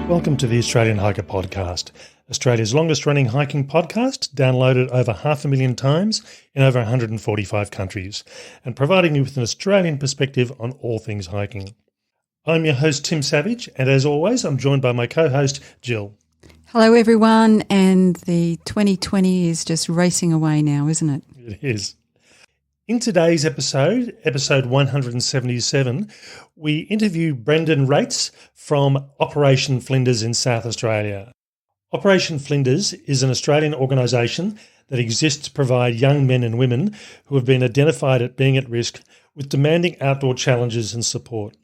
Welcome to the Australian Hiker Podcast, Australia's longest-running hiking podcast, downloaded over 500,000 times in over 145 countries, and providing you with an Australian perspective on all things hiking. I'm your host, Tim Savage, and as always, I'm joined by my co-host, Jill. Hello, everyone, and the 2020 is just racing away now, isn't it? It is. In today's episode, episode 177, we interview Brendan Rates from Operation Flinders in South Australia. Operation Flinders is an Australian organisation that exists to provide young men and women who have been identified as being at risk with demanding outdoor challenges and support.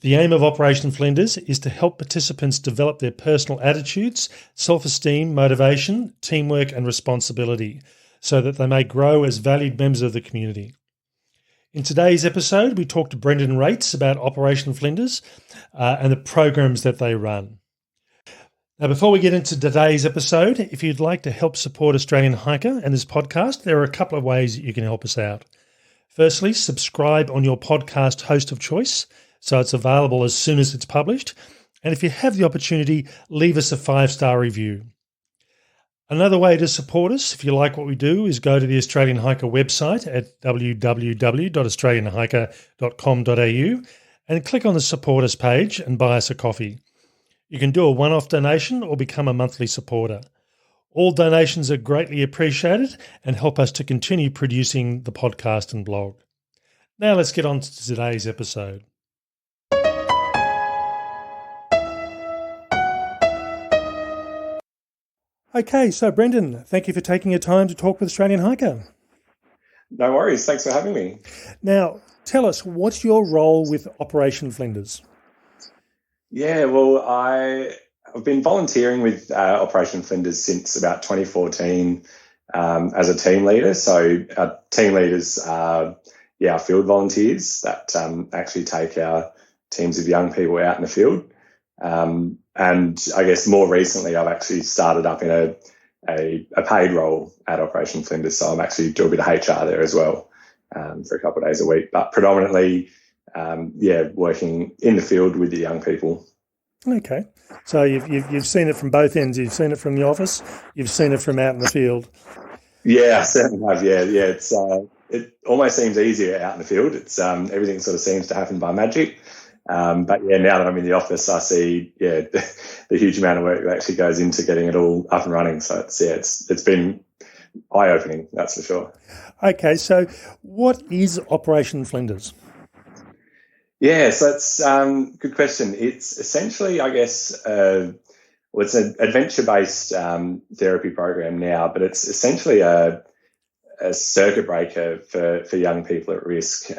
The aim of Operation Flinders is to help participants develop their personal attitudes, self-esteem, motivation, teamwork and responsibility, so that they may grow as valued members of the community. In today's episode, we talk to Brendan Rates about Operation Flinders and the programs that they run. Now, before we get into today's episode, if you'd like to help support Australian Hiker and this podcast, there are a couple of ways that you can help us out. Firstly, subscribe on your podcast host of choice, so it's available as soon as it's published. And if you have the opportunity, leave us a 5-star review. Another way to support us, if you like what we do, is go to the Australian Hiker website at www.australianhiker.com.au and click on the Support Us page and buy us a coffee. You can do a one-off donation or become a monthly supporter. All donations are greatly appreciated and help us to continue producing the podcast and blog. Now let's get on to today's episode. Okay, so Brendan, thank you for taking your time to talk with Australian Hiker. No worries. Thanks for having me. Now, tell us, what's your role with Operation Flinders? Yeah, well, I've been volunteering with Operation Flinders since about 2014 as a team leader. So our team leaders are our field volunteers that actually take our teams of young people out in the field. And I guess more recently, I've actually started up in a paid role at Operation Flinders. So I'm actually doing a bit of HR there as well for a couple of days a week, but predominantly, working in the field with the young people. Okay. So you've seen it from both ends. You've seen it from the office. You've seen it from out in the field. Yeah, I certainly have. Yeah. It's it almost seems easier out in the field. It's everything sort of seems to happen by magic. But now that I'm in the office, I see the huge amount of work that actually goes into getting it all up and running. So it's been eye-opening, that's for sure. Okay, so what is Operation Flinders? Yeah, so that's a good question. It's essentially, I guess, it's an adventure-based therapy program now, but it's essentially a circuit breaker for young people at risk.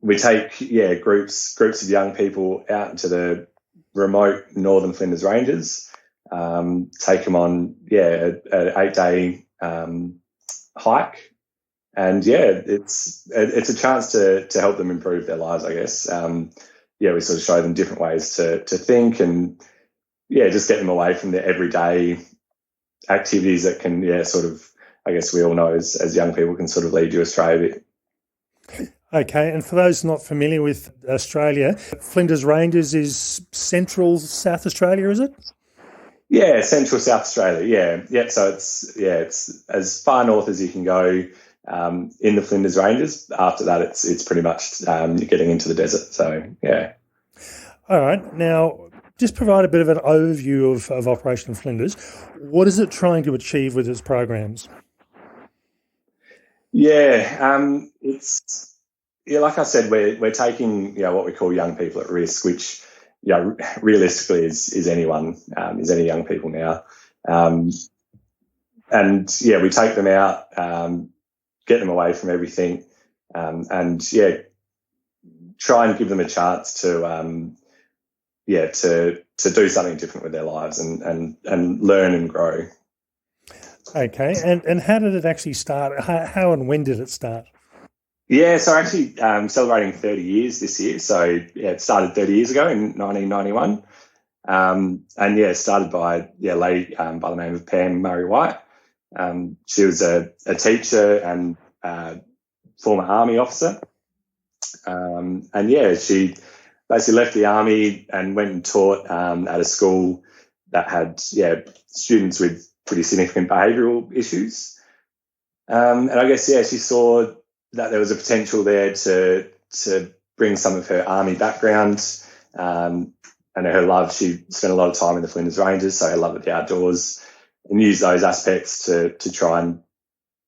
We take groups of young people out into the remote northern Flinders Ranges, take them on an 8-day hike, and it's a chance to help them improve their lives, I guess. We sort of show them different ways to think and just get them away from their everyday activities that can sort of, I guess we all know as young people, can sort of lead you astray a bit. Okay, and for those not familiar with Australia, Flinders Ranges is central South Australia, is it? Yeah, central South Australia. Yeah. So it's as far north as you can go in the Flinders Ranges. After that, it's pretty much you're getting into the desert. So yeah. All right. Now, just provide a bit of an overview of Operation Flinders. What is it trying to achieve with its programs? Yeah, it's. Yeah, like I said, we're taking what we call young people at risk, which realistically is anyone, is any young people now, and we take them out, get them away from everything, and try and give them a chance to do something different with their lives and learn and grow. Okay, and how did it actually start? How and when did it start? Yeah, so actually celebrating 30 years this year. So, it started 30 years ago in 1991. It started by a lady by the name of Pam Murray White. She was a teacher and former army officer. She basically left the army and went and taught at a school that had students with pretty significant behavioural issues. And I guess she saw that there was a potential there to bring some of her army background and her love. She spent a lot of time in the Flinders Ranges, so her love of the outdoors, and use those aspects to try and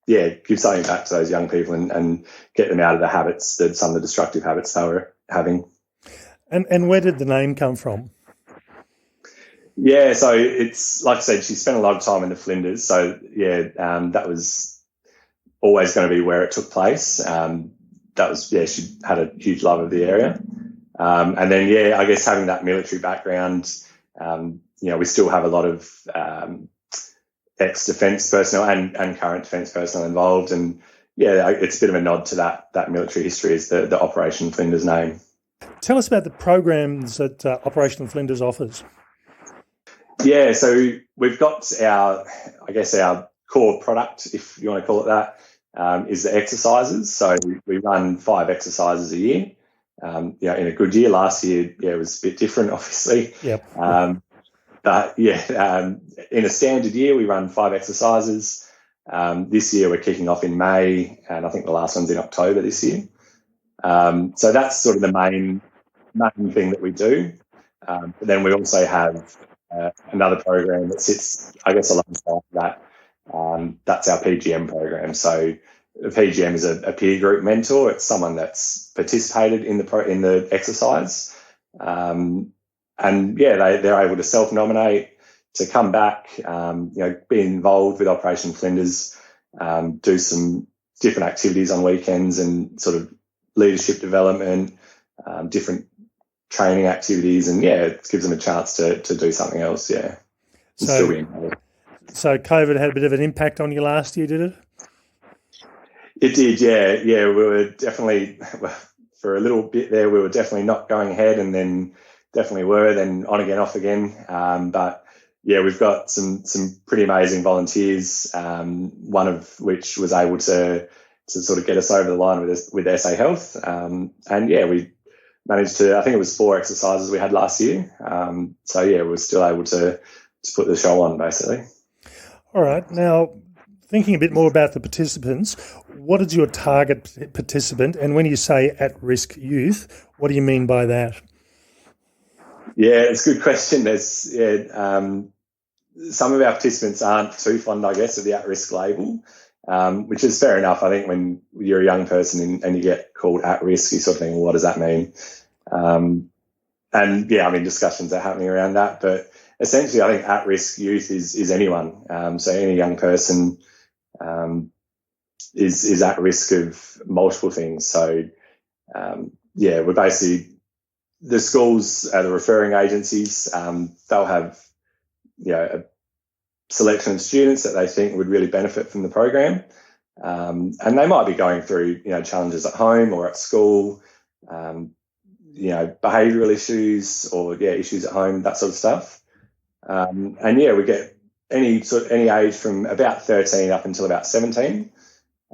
give something back to those young people and get them out of the habits, some of the destructive habits they were having. And where did the name come from? Yeah, so it's like I said, she spent a lot of time in the Flinders, so that was always going to be where it took place. She had a huge love of the area, and then I guess having that military background, we still have a lot of ex-defence personnel and current defence personnel involved, and it's a bit of a nod to that military history as the Operation Flinders name. Tell us about the programs that Operation Flinders offers. Yeah, so we've got our core product, if you want to call it that, is the exercises. So we run 5 exercises a year. In a good year. Last year, it was a bit different, obviously. Yep. In a standard year, we run 5 exercises. This year, we're kicking off in May, and I think the last one's in October this year. So that's sort of the main thing that we do. But then we also have another program that sits, I guess, alongside that. That's our PGM program. So the PGM is a peer group mentor. It's someone that's participated in the exercise, and they're able to self-nominate to come back, be involved with Operation Flinders, do some different activities on weekends and sort of leadership development, different training activities, and it gives them a chance to do something else. So COVID had a bit of an impact on you last year, did it? It did, yeah. We were definitely, for a little bit there, we were definitely not going ahead, and then definitely were, then on again, off again. But we've got some pretty amazing volunteers, one of which was able to sort of get us over the line with SA Health. We managed to, I think it was 4 exercises we had last year. We were still able to put the show on, basically. All right. Now, thinking a bit more about the participants, what is your target participant? And when you say at-risk youth, what do you mean by that? Yeah, it's a good question. There's some of our participants aren't too fond, I guess, of the at-risk label, which is fair enough. I think when you're a young person and you get called at-risk, you sort of think, well, what does that mean? Discussions are happening around that. But essentially, I think at-risk youth is anyone. So any young person is at risk of multiple things. So, we're basically, the schools, the referring agencies, they'll have, a selection of students that they think would really benefit from the program. And they might be going through, challenges at home or at school, behavioural issues or, issues at home, that sort of stuff. We get any age from about 13 up until about 17.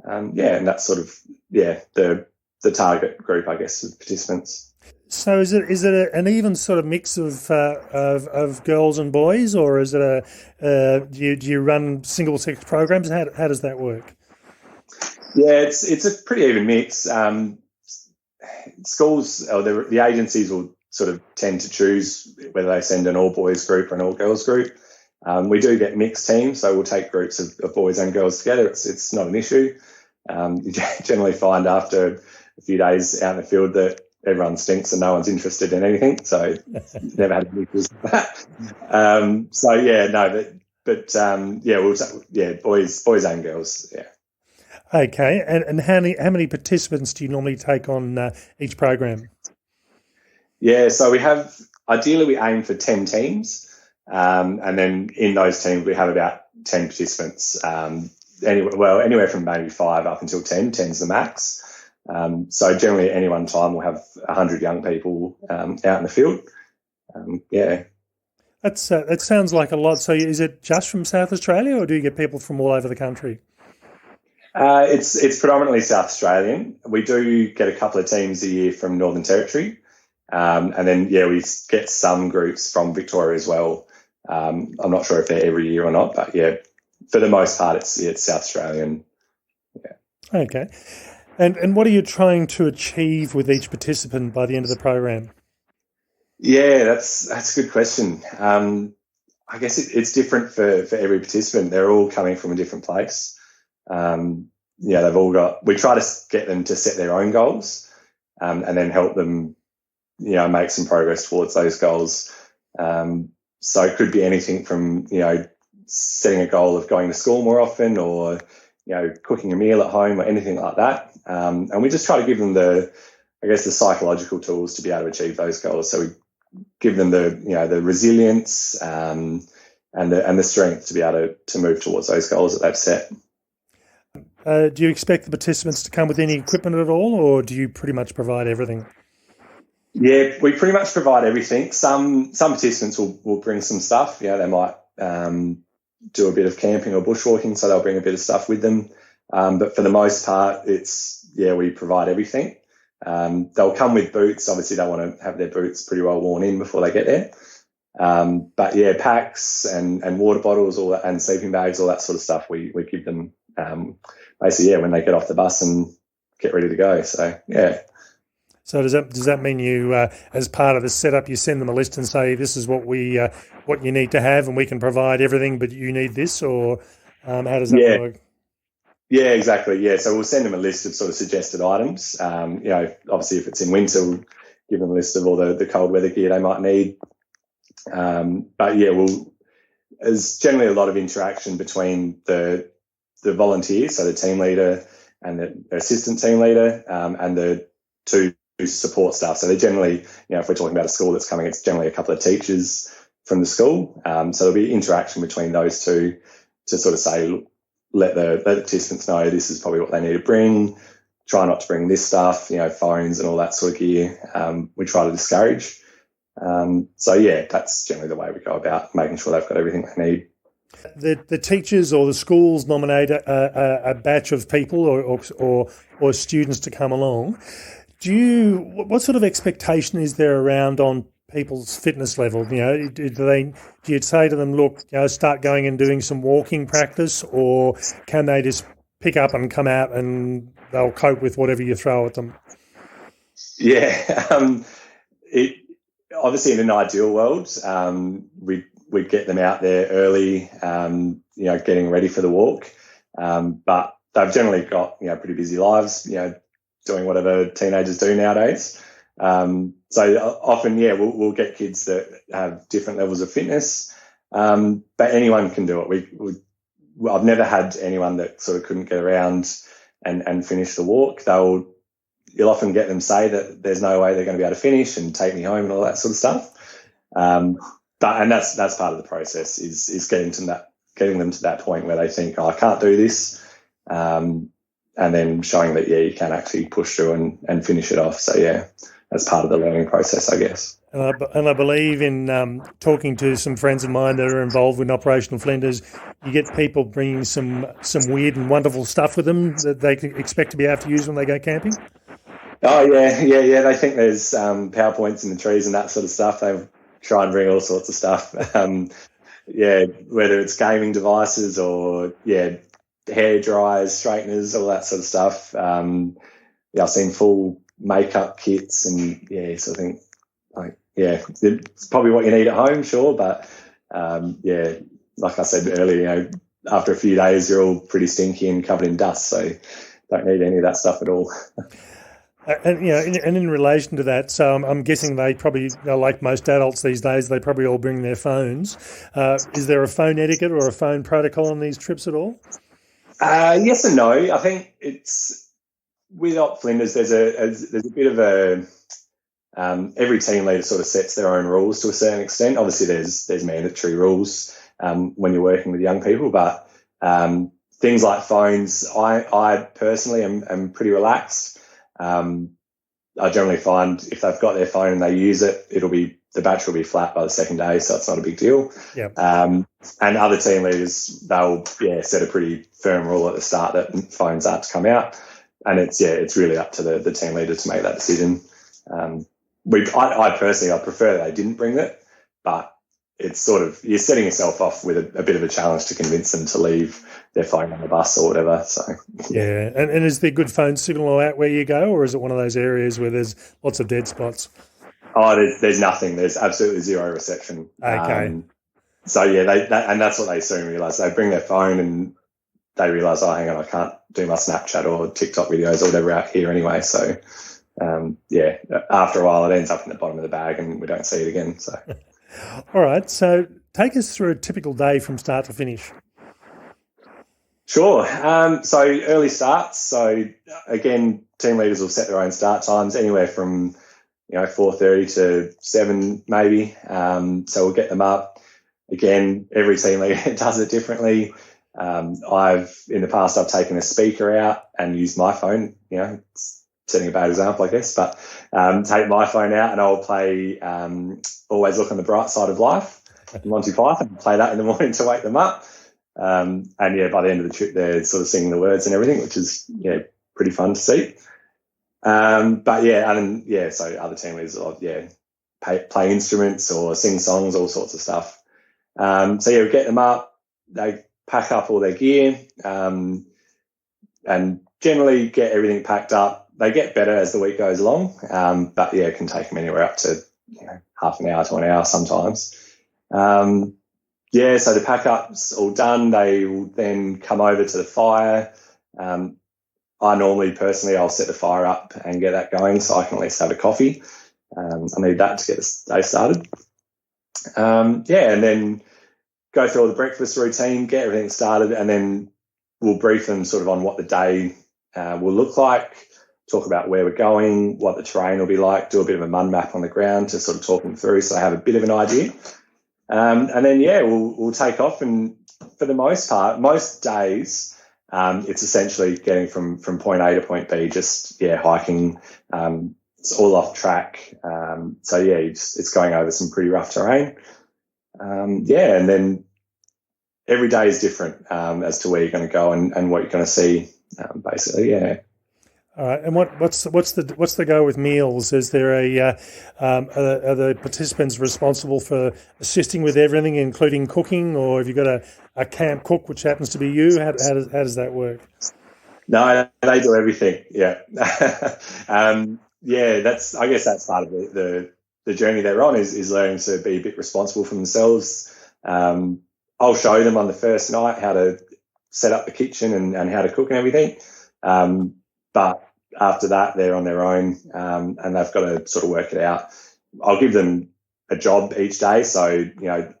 And that's sort of, the target group, I guess, of participants. So is it an even sort of mix of girls and boys, or is it do you run single sex programs? How does that work? Yeah, it's a pretty even mix. Schools or the agencies will sort of tend to choose whether they send an all boys group or an all girls group. We do get mixed teams, so we'll take groups of boys and girls together. It's not an issue. You generally find after a few days out in the field that everyone stinks and no one's interested in anything. So never had any issues with that. Boys and girls. Yeah. Okay, and how many participants do you normally take on each program? Yeah, so we aim for 10 teams, and then in those teams we have about 10 participants. Anywhere from maybe 5 up until 10. 10's the max. So generally at any one time we'll have 100 young people out in the field. That sounds like a lot. So is it just from South Australia, or do you get people from all over the country? It's predominantly South Australian. We do get a couple of teams a year from Northern Territory. And then, we get some groups from Victoria as well. I'm not sure if they're every year or not, but for the most part, it's South Australian. Yeah. Okay. And what are you trying to achieve with each participant by the end of the program? Yeah, that's a good question. I guess it's different for every participant. They're all coming from a different place. They've all got. We try to get them to set their own goals, and then help them, make some progress towards those goals. So it could be anything from setting a goal of going to school more often, or cooking a meal at home, or anything like that. And we just try to give them the psychological tools to be able to achieve those goals. So we give them the resilience and the strength to be able to move towards those goals that they've set. Do you expect the participants to come with any equipment at all, or do you pretty much provide everything? Yeah, we pretty much provide everything. Some participants will bring some stuff. They might do a bit of camping or bushwalking, so they'll bring a bit of stuff with them. But for the most part, we provide everything. They'll come with boots. Obviously, they want to have their boots pretty well worn in before they get there. But packs and water bottles, all that, and sleeping bags, all that sort of stuff, we give them basically when they get off the bus and get ready to go. So yeah. So does that mean you, as part of the setup, you send them a list and say, this is what you need to have, and we can provide everything, but you need this, or how does that work? Yeah, exactly. Yeah, so we'll send them a list of sort of suggested items. Obviously, if it's in winter, we'll give them a list of all the cold weather gear they might need. There's generally a lot of interaction between the volunteers, so the team leader and the assistant team leader, and the two support staff. So they're generally, if we're talking about a school that's coming, it's generally a couple of teachers from the school. So there'll be interaction between those two to sort of say, let the participants know this is probably what they need to bring. Try not to bring this stuff, phones and all that sort of gear. We try to discourage. That's generally the way we go about making sure they've got everything they need. The teachers or the schools nominate a batch of people or students to come along. What sort of expectation is there around on people's fitness level? Do you say to them, look, start going and doing some walking practice, or can they just pick up and come out and they'll cope with whatever you throw at them? Yeah, obviously in an ideal world, we'd get them out there early, getting ready for the walk. But they've generally got pretty busy lives, doing whatever teenagers do nowadays. So often, we'll get kids that have different levels of fitness, but anyone can do it. I've never had anyone that sort of couldn't get around and finish the walk. You'll often get them say that there's no way they're going to be able to finish and take me home and all that sort of stuff. And that's part of the process is getting them to that point where they think, I can't do this. And then showing that, you can actually push through and finish it off. So, that's part of the learning process, I guess. And I believe in talking to some friends of mine that are involved with Operational Flinders, you get people bringing some weird and wonderful stuff with them that they can expect to be able to use when they go camping. Oh, yeah. They think there's PowerPoints in the trees and that sort of stuff. They try and bring all sorts of stuff. Whether it's gaming devices or, hair dryers, straighteners, all that sort of stuff. I've seen full makeup kits and, so I think, it's probably what you need at home, sure. But, like I said earlier, after a few days, you're all pretty stinky and covered in dust. So don't need any of that stuff at all. And in relation to that, so I'm guessing they probably, like most adults these days, they probably all bring their phones. Is there a phone etiquette or a phone protocol on these trips at all? Yes and no. I think it's with Op Flinders. There's a bit of a every team leader sort of sets their own rules to a certain extent. Obviously, there's mandatory rules when you're working with young people, but things like phones, I personally am pretty relaxed. I generally find if they've got their phone and they use it, the battery will be flat by the second day, so it's not a big deal. Yep. And other team leaders, they'll set a pretty firm rule at the start that phones aren't to come out, and it's really up to the team leader to make that decision. I personally, I prefer they didn't bring it, but it's sort of, you're setting yourself off with a bit of a challenge to convince them to leave their phone on the bus or whatever. So yeah. And is there good phone signal out where you go, or is it one of those areas where there's lots of dead spots? Oh, there's nothing. There's absolutely zero reception. Okay. So yeah, and that's what they soon realise. They bring their phone and they realise, oh, hang on, I can't do my Snapchat or TikTok videos or whatever out here anyway. So yeah, after a while it ends up in the bottom of the bag and we don't see it again. So. All right. So take us through a typical day from start to finish. Sure. So early starts. So again, team leaders will set their own start times, anywhere from 4:30 to 7 maybe. So we'll get them up. Again, every team leader does it differently. In the past I've taken a speaker out and used my phone. It's setting a bad example, I guess, but take my phone out and I'll play Always Look on the Bright Side of Life, Monty Python, play that in the morning to wake them up. And yeah, by the end of the trip, they're sort of singing the words and everything, which is pretty fun to see. But yeah, and yeah, so other team leaders will play instruments or sing songs, all sorts of stuff. So yeah, we get them up, they pack up all their gear, and generally get everything packed up. They get better as the week goes along, but yeah, it can take them anywhere up to half an hour to an hour sometimes. So the pack up's all done. They will then come over to the fire. I normally, personally, I'll set the fire up and get that going so I can at least have a coffee. I need that to get the day started. And then go through all the breakfast routine, get everything started, and then we'll brief them sort of on what the day will look like, talk about where we're going, what the terrain will be like, do a bit of a mud map on the ground to sort of talk them through so they have a bit of an idea. And then, we'll take off. And for the most part, most days, it's essentially getting from point A to point B, just, hiking. It's all off track. It's going over some pretty rough terrain. And then every day is different as to where you're going to go and what you're going to see, basically, yeah. All right, and what's the go with meals? Is there are the participants responsible for assisting with everything, including cooking, or have you got a camp cook, which happens to be you? How does that work? No, they do everything. Yeah, I guess that's part of the journey they're on is learning to be a bit responsible for themselves. I'll show them on the first night how to set up the kitchen and how to cook and everything. But after that, they're on their own, and they've got to sort of work it out. I'll give them a job each day. So,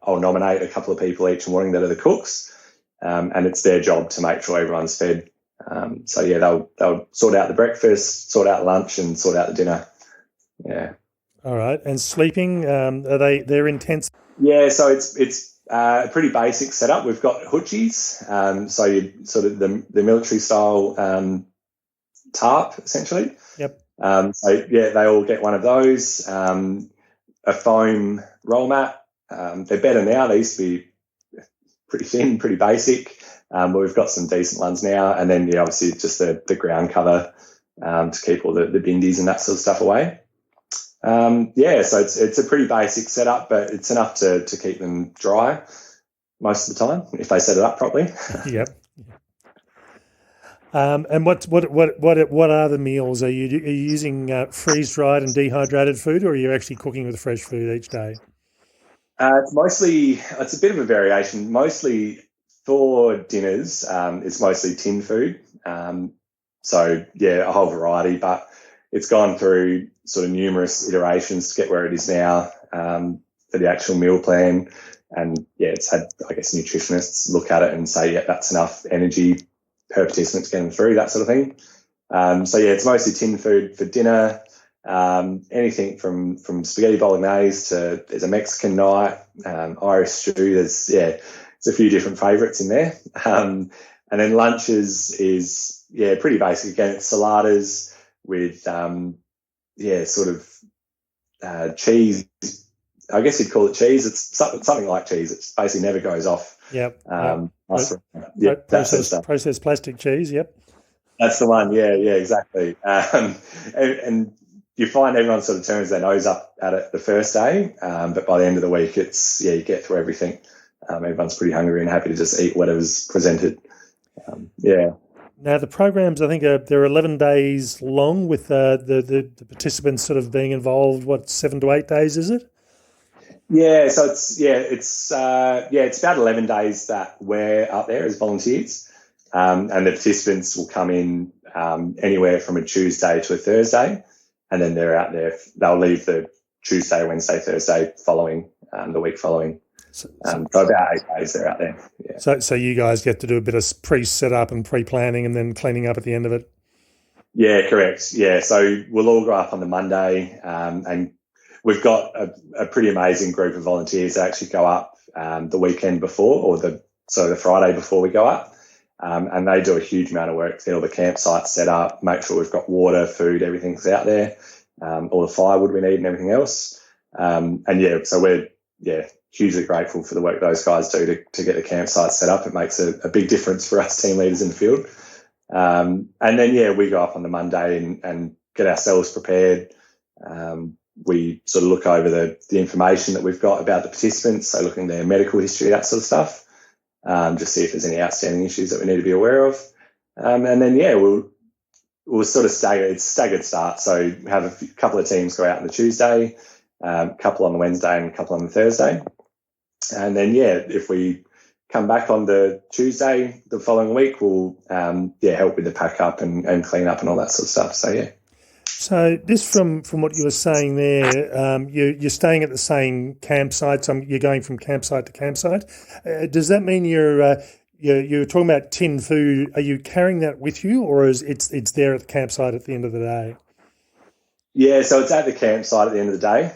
I'll nominate a couple of people each morning that are the cooks, and it's their job to make sure everyone's fed. They'll sort out the breakfast, sort out lunch, and sort out the dinner. Yeah. All right. And sleeping, they're intense? Yeah, so it's a pretty basic setup. We've got hoochies, so you sort of the military style tarp, essentially. Yep. They all get one of those. A foam roll mat. They're better now. They used to be pretty thin, pretty basic, but we've got some decent ones now. And then, obviously just the ground cover to keep all the bindies and that sort of stuff away. So it's a pretty basic setup, but it's enough to keep them dry most of the time if they set it up properly. Yep. And what are the meals? Are you using freeze dried and dehydrated food, or are you actually cooking with fresh food each day? It's a bit of a variation. Mostly for dinners, it's mostly tin food. A whole variety, but it's gone through sort of numerous iterations to get where it is now for the actual meal plan. And it's had, I guess, nutritionists look at it and say, that's enough energy per participant to get them through, that sort of thing. It's mostly tin food for dinner. Anything from spaghetti bolognese to there's a Mexican night, Irish stew. There's a few different favourites in there. And then lunches is pretty basic. Again, it's saladas with cheese. I guess you'd call it cheese. It's something like cheese. It basically never goes off. Yep. Processed plastic cheese. Yep. That's the one. Yeah, exactly. And you find everyone sort of turns their nose up at it the first day, but by the end of the week, you get through everything. Everyone's pretty hungry and happy to just eat whatever's presented. Now, the programs, I think, they're 11 days long with the participants sort of being involved, 7 to 8 days, is it? Yeah, so it's about 11 days that we're out there as volunteers, and the participants will come in anywhere from a Tuesday to a Thursday, and then they're out there. They'll leave the Tuesday, Wednesday, Thursday following the week following. So about 8 days they're out there. Yeah. So you guys get to do a bit of pre-setup and pre-planning and then cleaning up at the end of it? Yeah, correct. Yeah, so we'll all go up on the Monday, and we've got a pretty amazing group of volunteers that actually go up the weekend before, or the Friday before we go up, and they do a huge amount of work to get all the campsites set up, make sure we've got water, food, everything's out there, all the firewood we need and everything else. So we're hugely grateful for the work those guys do to get the campsite set up. It makes a big difference for us team leaders in the field. And then, we go up on the Monday and get ourselves prepared. We sort of look over the information that we've got about the participants, so looking at their medical history, that sort of stuff, just see if there's any outstanding issues that we need to be aware of. And then, we'll sort of staggered start. So have a couple of teams go out on the Tuesday, a couple on the Wednesday and a couple on the Thursday. And then, if we come back on the Tuesday the following week, we'll help with the pack up and clean up and all that sort of stuff. So, yeah. So just from what you were saying there, you're staying at the same campsite. So you're going from campsite to campsite. Does that mean you're talking about tin food? Are you carrying that with you, or is it's there at the campsite at the end of the day? Yeah, so it's at the campsite at the end of the day.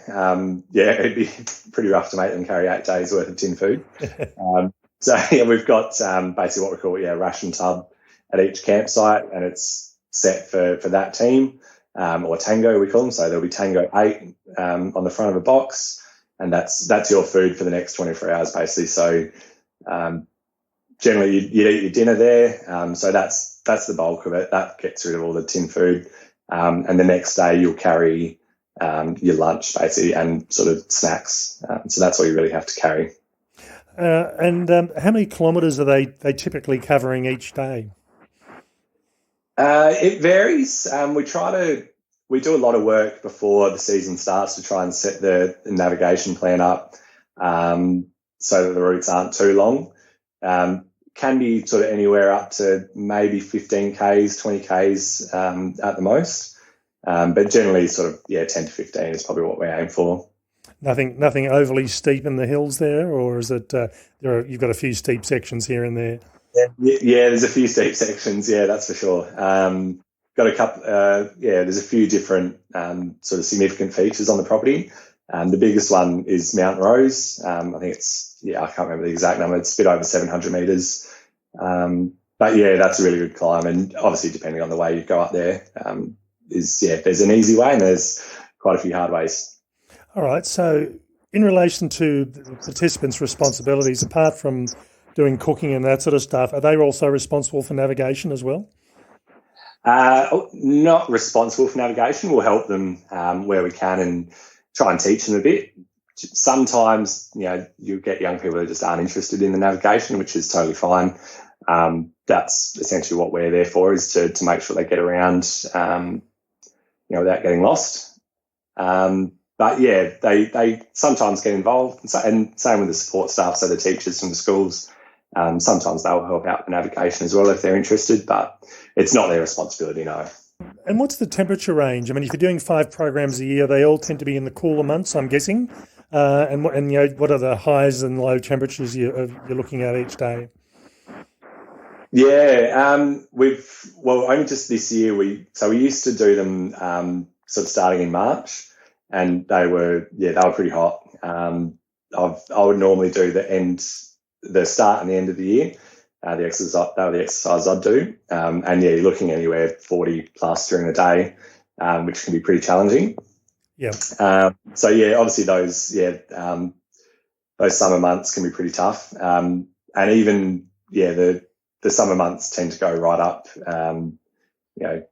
It'd be pretty rough to make them carry 8 days worth of tin food. We've got basically what we call a ration tub at each campsite, and it's set for that team, or Tango we call them. So there'll be Tango 8 on the front of a box, and that's your food for the next 24 hours basically. So generally you'd eat your dinner there. So that's the bulk of it. That gets rid of all the tin food. And the next day you'll carry your lunch basically and sort of snacks. So that's all you really have to carry. And how many kilometres are they typically covering each day? It varies. We do a lot of work before the season starts to try and set the navigation plan up so that the routes aren't too long. Can be sort of anywhere up to maybe 15 Ks, 20 Ks at the most. But generally sort of, 10 to 15 is probably what we aim for. Nothing overly steep in the hills there, or is it you've got a few steep sections here and there? Yeah, there's a few steep sections, that's for sure. Got a couple, there's a few different sort of significant features on the property. The biggest one is Mount Rose. I think I can't remember the exact number. It's a bit over 700 metres. But that's a really good climb. And obviously, depending on the way you go up there, there's an easy way and there's quite a few hard ways. All right. So in relation to the participants' responsibilities, apart from doing cooking and that sort of stuff, are they also responsible for navigation as well? Not responsible for navigation. We'll help them where we can and try and teach them a bit. Sometimes, you get young people that just aren't interested in the navigation, which is totally fine. That's essentially what we're there for, is to make sure they get around, without getting lost. But they sometimes get involved, and same with the support staff, so the teachers from the schools. Sometimes they'll help out with navigation as well if they're interested, but it's not their responsibility, no. And what's the temperature range? I mean, if you're doing 5 programs a year, they all tend to be in the cooler months, I'm guessing. And what are the highs and low temperatures you're looking at each day? Only just this year we used to do them sort of starting in March, and they were pretty hot. I would normally do the start and the end of the year. The exercise I'd do, and you're looking anywhere 40 plus during the day, which can be pretty challenging. Yeah. Obviously those summer months can be pretty tough, and even the summer months tend to go right up,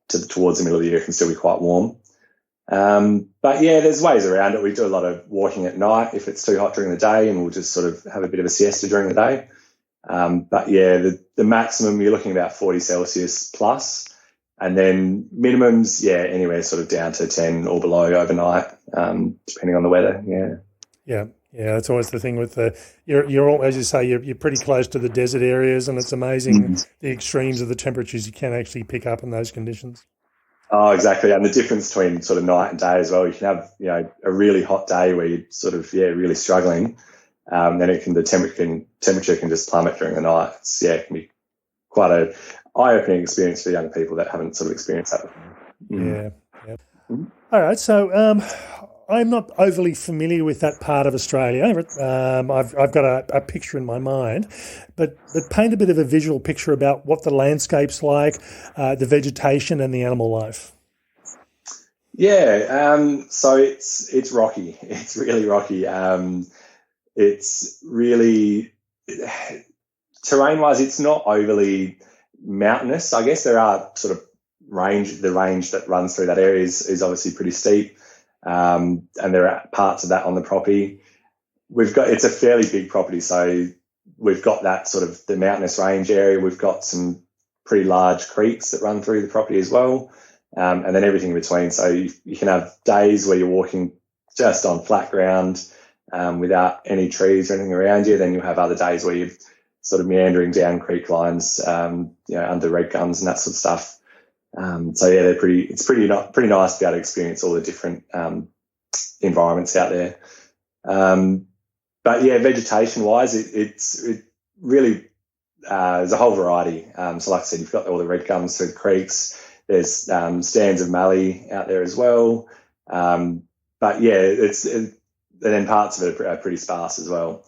towards the middle of the year. It can still be quite warm. But yeah, there's ways around it. We do a lot of walking at night if it's too hot during the day, and we'll just sort of have a bit of a siesta during the day. But yeah, the maximum you're looking about 40 Celsius plus, and then minimums, yeah, anywhere sort of down to 10 or below overnight, depending on the weather. Yeah. Yeah, that's always the thing with you're all, as you say, you're pretty close to the desert areas, and it's amazing the extremes of the temperatures you can actually pick up in those conditions. Oh, exactly. And the difference between sort of night and day as well. You can have, a really hot day where you're sort of, really struggling. Then the temperature can just plummet during the night. It can be quite a eye-opening experience for young people that haven't sort of experienced that before. Yeah. All right. So I'm not overly familiar with that part of Australia. I've got a picture in my mind, but paint a bit of a visual picture about what the landscape's like, the vegetation and the animal life. Yeah, so it's rocky. It's really rocky. It's really, terrain-wise, it's not overly mountainous. I guess there are sort of the range that runs through that area is obviously pretty steep. And there are parts of that on the property. It's a fairly big property, so we've got that sort of the mountainous range area. We've got some pretty large creeks that run through the property as well, and then everything in between. So you can have days where you're walking just on flat ground without any trees or anything around you. Then you'll have other days where you're sort of meandering down creek lines, under red gums and that sort of stuff. So yeah, it's pretty nice to be able to experience all the different environments out there. But yeah, vegetation wise, it really there's a whole variety. So like I said, you've got all the red gums through the creeks. There's stands of mallee out there as well. But yeah, and then parts of it are pretty sparse as well.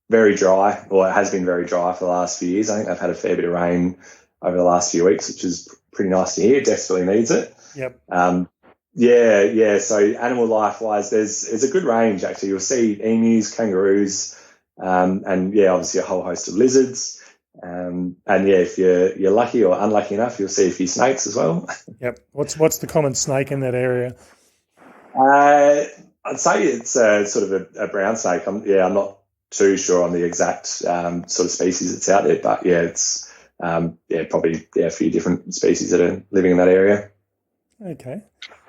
Very dry, or it has been very dry for the last few years. I think they've had a fair bit of rain over the last few weeks, which is pretty nice to hear. Desperately needs it. Yep. So animal life wise, there's a good range actually. You'll see emus, kangaroos, and yeah, obviously a whole host of lizards. And yeah, if you're lucky or unlucky enough, you'll see a few snakes as well. Yep. What's the common snake in that area? I'd say it's sort of a brown snake. I'm not too sure on the exact sort of species that's out there, but yeah, it's probably a few different species that are living in that area. Okay.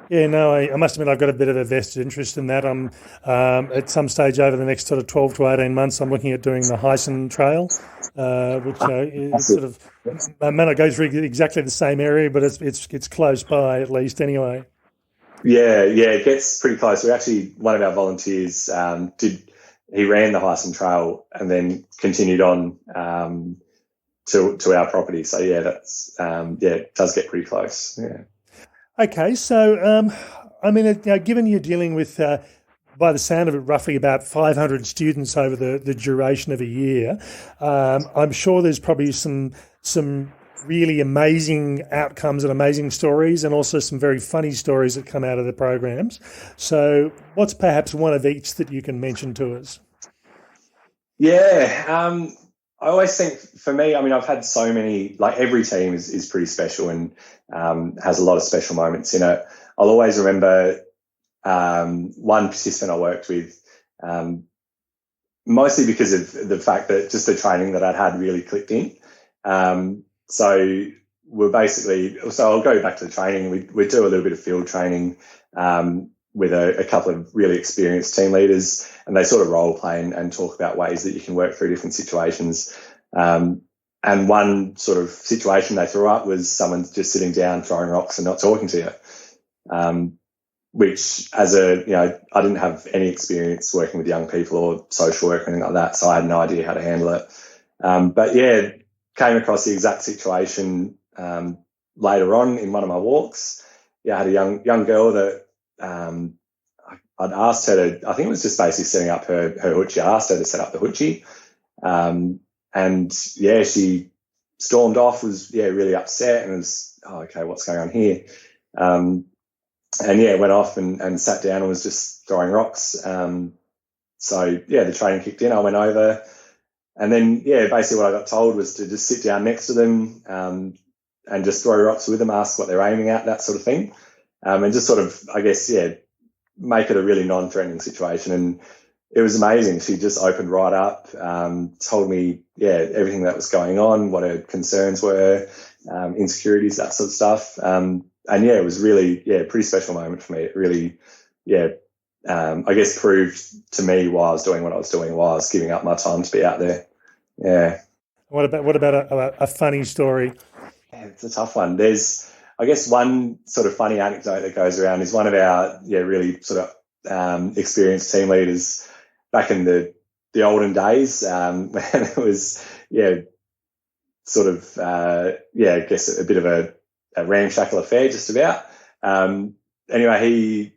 Yeah, no, I must admit I've got a bit of a vested interest in that. I'm at some stage over the next sort of 12 to 18 months, I'm looking at doing the Hyson Trail, which is sort of may not go through exactly the same area, but it's close by at least anyway. Yeah, it gets pretty close. We actually, one of our volunteers he ran the Hyson Trail and then continued on to our property. So yeah, that's it does get pretty close. Yeah. Okay, so given you're dealing with, by the sound of it, roughly about 500 students over the duration of a year, I'm sure there's probably some really amazing outcomes and amazing stories, and also some very funny stories that come out of the programs. So, what's perhaps one of each that you can mention to us? Yeah. I always think, for me, I've had so many, like every team is pretty special and has a lot of special moments in it. I'll always remember one participant I worked with, mostly because of the fact that just the training that I'd had really clicked in. So I'll go back to the training. We do a little bit of field training with a couple of really experienced team leaders, and they sort of role play and talk about ways that you can work through different situations. And one sort of situation they threw up was someone just sitting down, throwing rocks and not talking to you, which I didn't have any experience working with young people or social work or anything like that, so I had no idea how to handle it. But yeah, came across the exact situation later on in one of my walks. Yeah, I had a young girl that I'd asked her to, I think it was just basically setting up her hoochie. I asked her to set up the hoochie. And yeah, she stormed off, was really upset and was, okay, what's going on here? And yeah, went off and sat down and was just throwing rocks. So yeah, the training kicked in. I went over, and then yeah, basically what I got told was to just sit down next to them and just throw rocks with them, ask what they're aiming at, that sort of thing. and just sort of, I guess, make it a really non-threatening situation. And it was amazing. She just opened right up, told me, everything that was going on, what her concerns were, insecurities, that sort of stuff. It was really, a pretty special moment for me. It really, I guess proved to me why I was doing what I was doing, why I was giving up my time to be out there. Yeah. What about a funny story? Yeah, it's a tough one. There's, I guess, one sort of funny anecdote that goes around is one of our really sort of experienced team leaders back in the olden days, when it was sort of I guess a bit of a ramshackle affair, just about. Anyway, he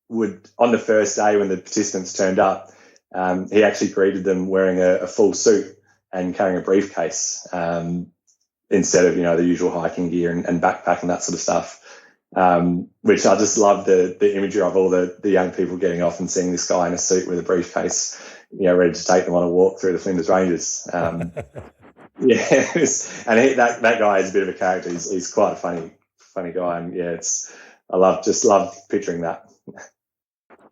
would, on the first day when the participants turned up, he actually greeted them wearing a full suit and carrying a briefcase, instead of, the usual hiking gear and backpack and that sort of stuff, which I just love the imagery of all the young people getting off and seeing this guy in a suit with a briefcase, ready to take them on a walk through the Flinders Ranges. And that guy is a bit of a character. He's quite a funny guy, and I love picturing that.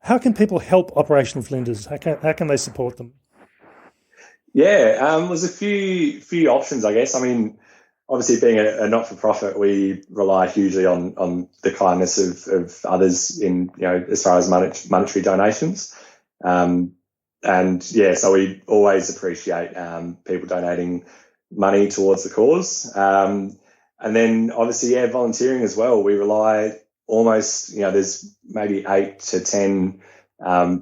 How can people help Operation Flinders? How can they support them? There's a few options, I guess. I mean, obviously, being a not-for-profit, we rely hugely on the kindness of others in, as far as monetary donations. So we always appreciate people donating money towards the cause. And then, obviously, volunteering as well. We rely almost, there's maybe 8 to 10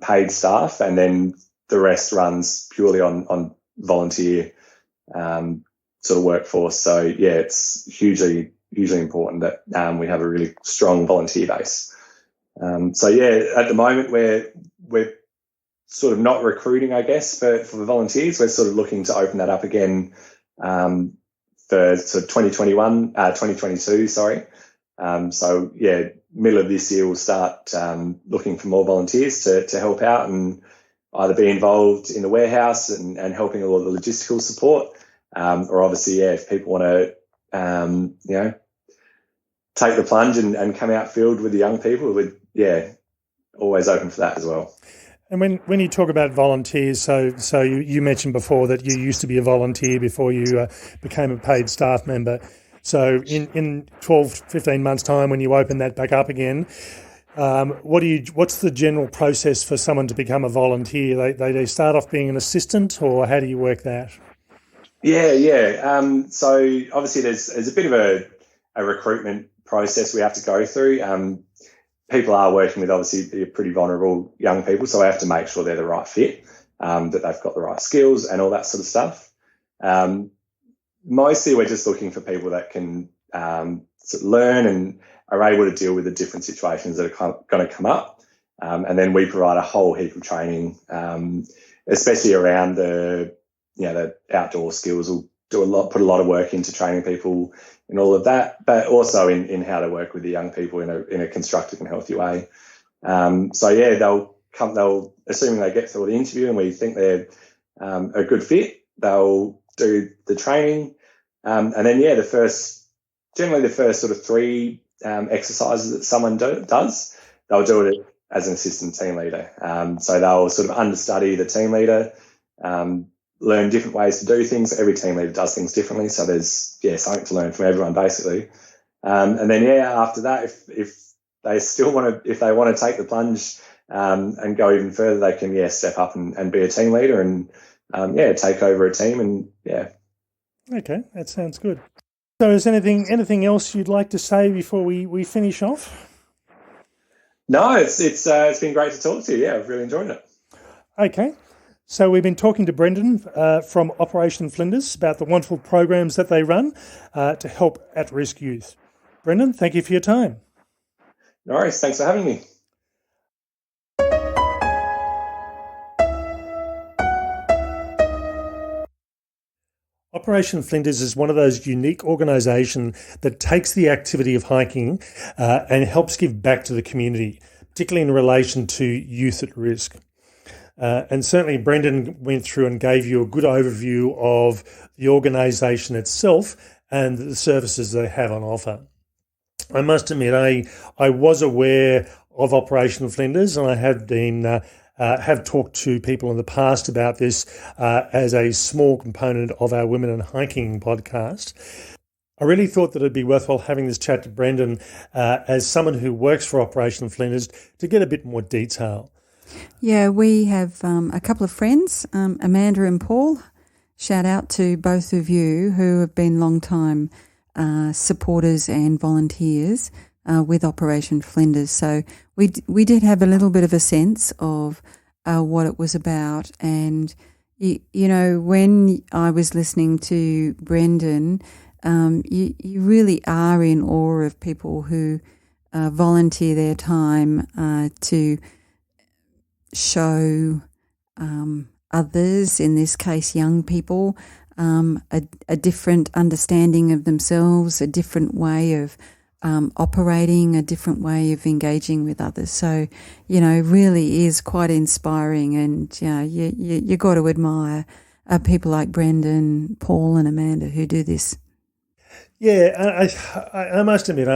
paid staff, and then the rest runs purely on volunteer sort of workforce. So it's hugely important that we have a really strong volunteer base. At the moment we're sort of not recruiting, I guess, for the volunteers. We're sort of looking to open that up again for sort of 2022, sorry. Middle of this year we'll start looking for more volunteers to help out and either be involved in the warehouse and helping all of the logistical support, or obviously, if people want to, take the plunge and come out field with the young people, we're always open for that as well. And when you talk about volunteers, so you mentioned before that you used to be a volunteer before you became a paid staff member. So in 12, 15 months' time, when you open that back up again, what's the general process for someone to become a volunteer? They start off being an assistant, or how do you work that? So obviously there's a bit of a recruitment process we have to go through. People are working with obviously pretty vulnerable young people, so we have to make sure they're the right fit, that they've got the right skills and all that sort of stuff. Mostly we're just looking for people that can sort of learn and are able to deal with the different situations that are going to come up. And then we provide a whole heap of training, especially around the outdoor skills. We'll put a lot of work into training people in all of that, but also in how to work with the young people in a constructive and healthy way. They'll assuming they get through the interview and we think they're a good fit, they'll do the training. And then, the first sort of 3 exercises that someone does, they'll do it as an assistant team leader. So they'll sort of understudy the team leader, learn different ways to do things. Every team leader does things differently. So there's, something to learn from everyone basically. And then, after that, if they still if they want to take the plunge and go even further, they can, step up and be a team leader and, take over a team and, Okay, that sounds good. So is anything else you'd like to say before we finish off? No, it's been great to talk to you. Yeah, I've really enjoyed it. Okay. So we've been talking to Brendan from Operation Flinders about the wonderful programs that they run to help at-risk youth. Brendan, thank you for your time. No worries. Thanks for having me. Operation Flinders is one of those unique organisations that takes the activity of hiking and helps give back to the community, particularly in relation to youth at risk. And certainly Brendan went through and gave you a good overview of the organisation itself and the services they have on offer. I must admit, I was aware of Operation Flinders, and I have been have talked to people in the past about this as a small component of our Women in Hiking podcast. I really thought that it'd be worthwhile having this chat to Brendan as someone who works for Operation Flinders to get a bit more detail. Yeah, we have a couple of friends, Amanda and Paul. Shout out to both of you who have been long-time supporters and volunteers with Operation Flinders. So we did have a little bit of a sense of what it was about. And, you know, when I was listening to Brendan, you really are in awe of people who volunteer their time to show others, in this case young people, a different understanding of themselves, a different way of operating, a different way of engaging with others. So, you know, really is quite inspiring, and you got to admire people like Brendan, Paul and Amanda who do this. Yeah, I must admit,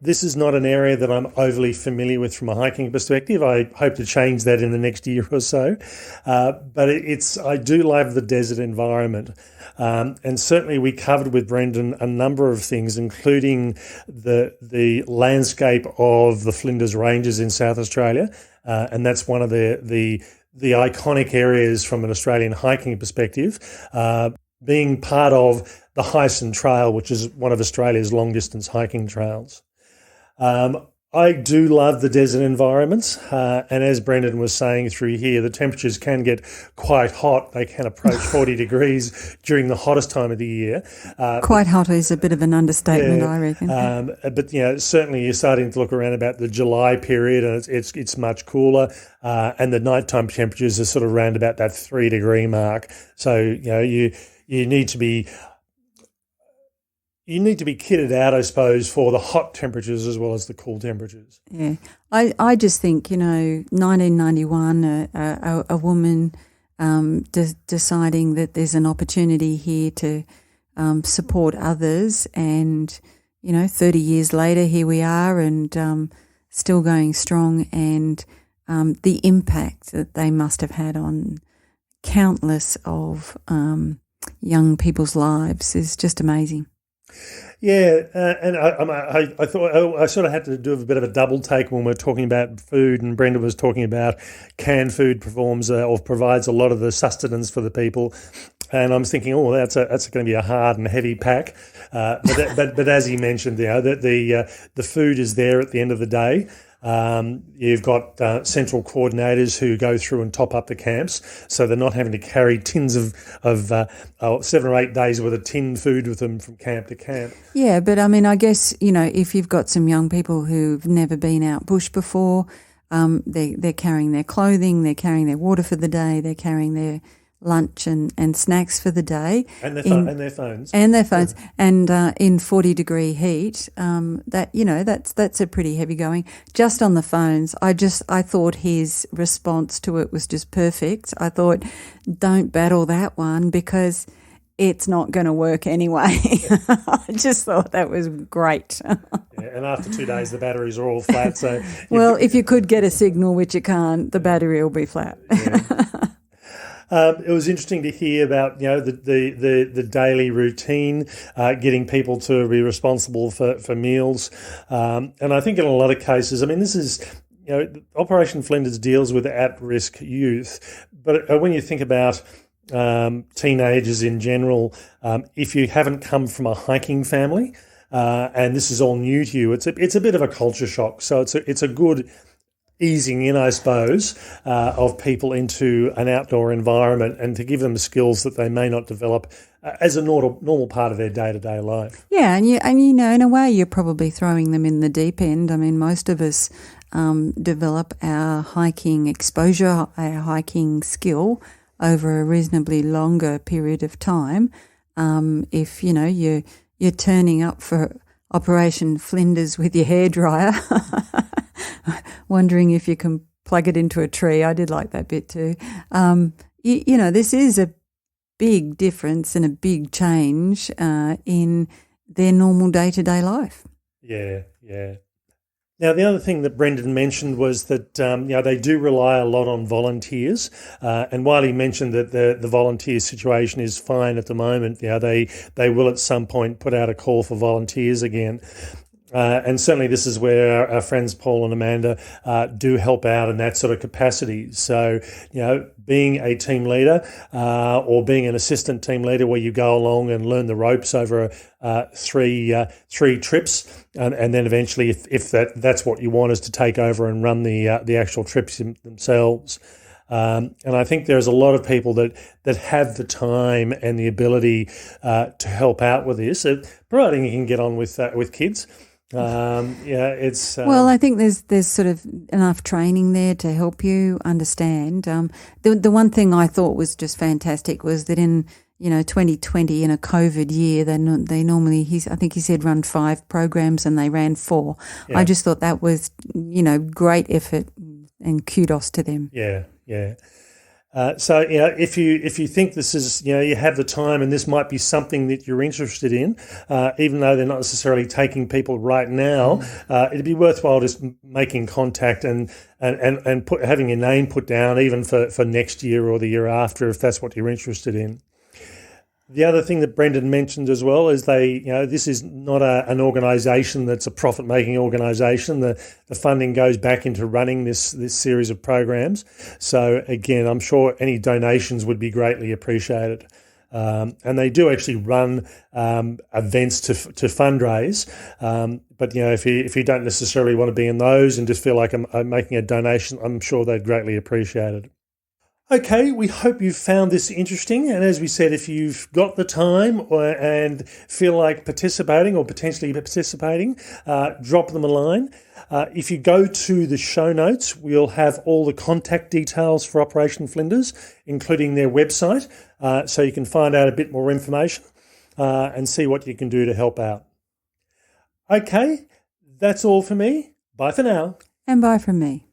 this is not an area that I'm overly familiar with from a hiking perspective. I hope to change that in the next year or so. But I do love the desert environment. And certainly we covered with Brendan a number of things, including the landscape of the Flinders Ranges in South Australia. And that's one of the iconic areas from an Australian hiking perspective, being part of the Hyson Trail, which is one of Australia's long-distance hiking trails. I do love the desert environments, and as Brendan was saying through here, the temperatures can get quite hot. They can approach 40 degrees during the hottest time of the year. Quite hot is a bit of an understatement, I reckon. But certainly you're starting to look around about the July period, and it's much cooler, and the nighttime temperatures are sort of around about that 3 degree mark. So you need to be kitted out, I suppose, for the hot temperatures as well as the cool temperatures. Yeah. I just think, 1991, a woman deciding that there's an opportunity here to support others, and, 30 years later, here we are, and still going strong, and the impact that they must have had on countless of young people's lives is just amazing. Yeah, and I thought I sort of had to do a bit of a double take when we're talking about food, and Brenda was talking about canned food provides a lot of the sustenance for the people, and I'm thinking, that's going to be a hard and heavy pack, but as he mentioned, the food is there at the end of the day. You've got central coordinators who go through and top up the camps, so they're not having to carry tins of 7 or 8 days worth of tinned food with them from camp to camp. Yeah, but I mean, I guess, if you've got some young people who've never been out bush before, they're carrying their clothing, they're carrying their water for the day, they're carrying their lunch and snacks for the day, and their phones, and in 40-degree heat, that's a pretty heavy going. Just on the phones, I thought his response to it was just perfect. I thought, don't battle that one because it's not going to work anyway. I just thought that was great. Yeah, and after 2 days, the batteries are all flat. So if you could get a signal, which you can't, the battery will be flat. Yeah. It was interesting to hear about the daily routine, getting people to be responsible for meals, and I think in a lot of cases, I mean, this is Operation Flinders deals with at-risk youth, but when you think about teenagers in general, if you haven't come from a hiking family and this is all new to you, it's a bit of a culture shock. So it's a good easing in, I suppose, of people into an outdoor environment and to give them skills that they may not develop as a normal part of their day-to-day life. Yeah, and in a way you're probably throwing them in the deep end. I mean, most of us develop our hiking exposure, our hiking skill over a reasonably longer period of time. If, you're turning up for Operation Flinders with your hairdryer, wondering if you can plug it into a tree. I did like that bit too. This is a big difference and a big change in their normal day-to-day life. Yeah. Now, the other thing that Brendan mentioned was that they do rely a lot on volunteers, and while he mentioned that the volunteer situation is fine at the moment, they will at some point put out a call for volunteers again. And certainly this is where our friends Paul and Amanda do help out in that sort of capacity. So, being a team leader or being an assistant team leader where you go along and learn the ropes over three trips, and then eventually, if that's what you want, is to take over and run the actual trips themselves. And I think there's a lot of people that have the time and the ability to help out with this, providing you can get on with kids. It's well, I think there's sort of enough training there to help you understand. The one thing I thought was just fantastic was that in 2020, in a COVID year, they normally I think he said run 5 programs and they ran 4. Yeah. I just thought that was great effort and kudos to them. Yeah. So if you think this is you have the time and this might be something that you're interested in, even though they're not necessarily taking people right now, it'd be worthwhile just making contact and having your name put down even for next year or the year after if that's what you're interested in. The other thing that Brendan mentioned as well is this is not an organisation that's a profit-making organisation. The funding goes back into running this series of programs. So again, I'm sure any donations would be greatly appreciated. And they do actually run events to fundraise. But if you don't necessarily want to be in those and just feel like I'm making a donation, I'm sure they'd greatly appreciate it. Okay, we hope you found this interesting. And as we said, if you've got the time and feel like participating or potentially participating, drop them a line. If you go to the show notes, we'll have all the contact details for Operation Flinders, including their website, so you can find out a bit more information and see what you can do to help out. Okay, that's all for me. Bye for now. And bye from me.